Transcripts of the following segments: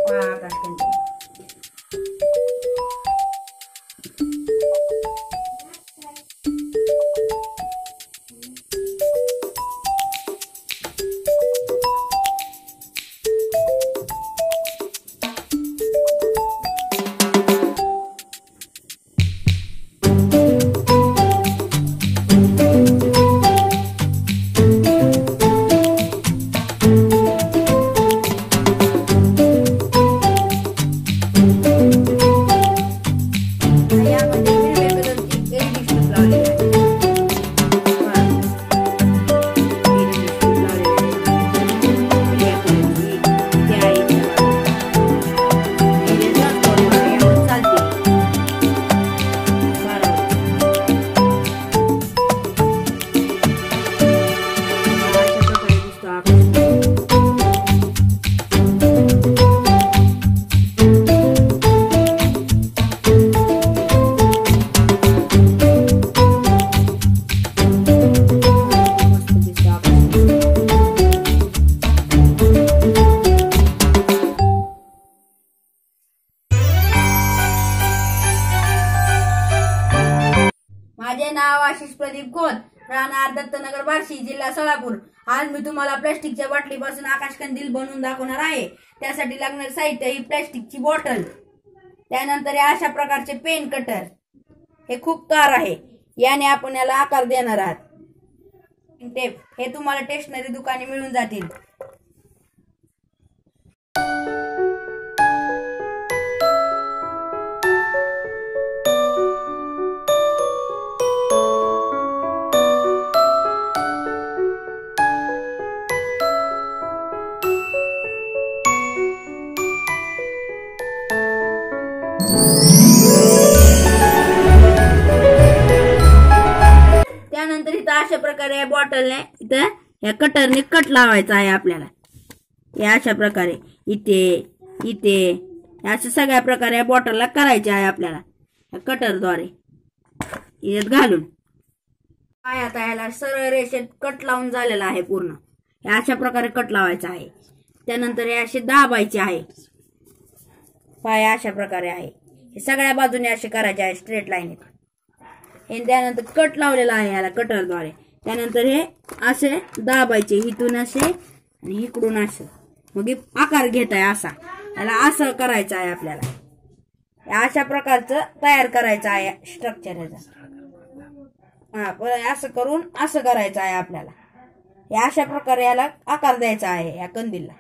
आकाशकंदील माझे नाव आशिष प्रदीप खोत, राहणार दत्तनगर बार्शी, जिल्हा सोलापूर। आज मी तुम्हाला प्लास्टिकच्या बाटलीपासून आकाशकंदील बनवून दाखवणार आहे। त्यासाठी लागणारे साहित्य ही प्लास्टिकची बॉटल, त्यानंतर अशा प्रकारचे पेन कटर, हे खूप कार आहे, याने आपण याला आकार देणार आहात। टेप हे तुम्हाला स्टेशनरी दुकाने मिळून जातील। त्यानंतर इथं अशा प्रकारे या बॉटलने इथं या कटरने कट लावायचा आहे आपल्याला। या अशा प्रकारे इथे इथे अशा सगळ्या प्रकारे या बॉटलला करायचे आहे आपल्याला या कटरद्वारे यात घालून। आता याला सरळ रेषेत कट लावून झालेला आहे पूर्ण। या अशा प्रकारे कट लावायचा आहे। त्यानंतर हे असे दाबायचे आहे, पाय अशा प्रकारे आहे, हे सगळ्या बाजूने असे करायचे आहे स्ट्रेट लाईनीत। हे त्यानंतर कट लावलेला आहे याला कटरद्वारे। त्यानंतर हे असे दाबायचे इथून असे आणि इकडून असं, मग आकार घेत आहे असा, याला असं करायचं आहे आपल्याला। अशा प्रकारचं तयार करायचं आहे स्ट्रक्चर याचा। असं करून असं करायचं आहे आपल्याला। या अशा प्रकारे याला आकार द्यायचा आहे या कंदीलला।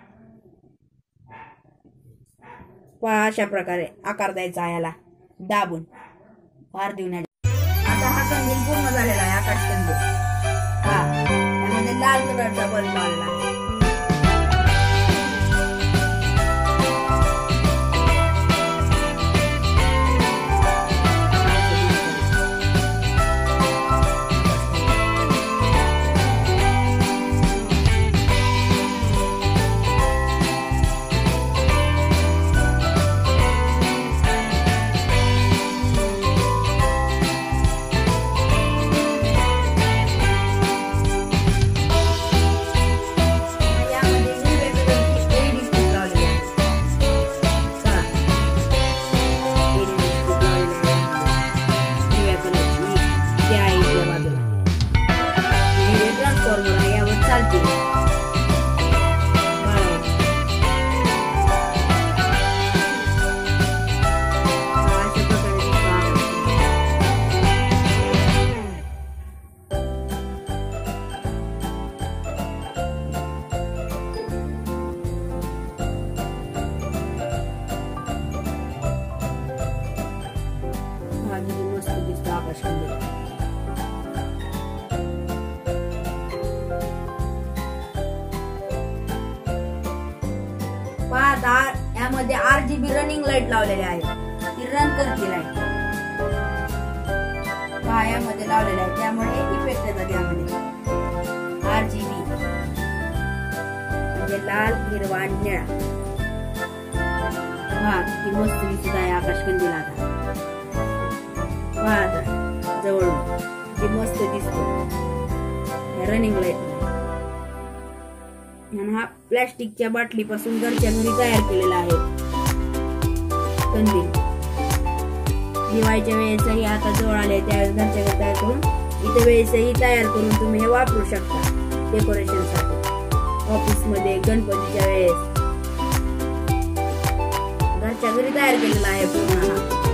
अशा प्रकारे आकार द्यायचा आहे याला दाबून वार देऊन। आता हा कंदील पूर्ण झालेला आहे आकाशकंदील। त्यामध्ये लाल कलरचा बल्ब लावलेला आहे। मस्त दिसतो आकाशकंदील। आता यामध्ये RGB रनिंग लाईट लावलेली आहे, ती रन करते लाईट। यामध्ये लावलेला आहे त्यामुळे इफेक्ट येतात यामध्ये। RGB म्हणजे लाल, हिरवा आणि निळा। किती मस्त दिसत आहे आकाशकंदील। आता जवळून किती मस्त दिसतो रनिंग लाईट। आणि हा प्लास्टिकच्या बाटलीपासून घरच्या घरी तयार केलेला आहे। कंदील दिवाळीच्या वेळेसही आता जवळ आले त्यावेळेस घरच्या घरी तयार करून इतर वेळेसही तयार करून तुम्ही हे वापरू शकता डेकोरेशन साठी. ऑफिस मध्ये गणपतीच्या वेळेस घरच्या घरी तयार केलेला आहे पूर्ण हा.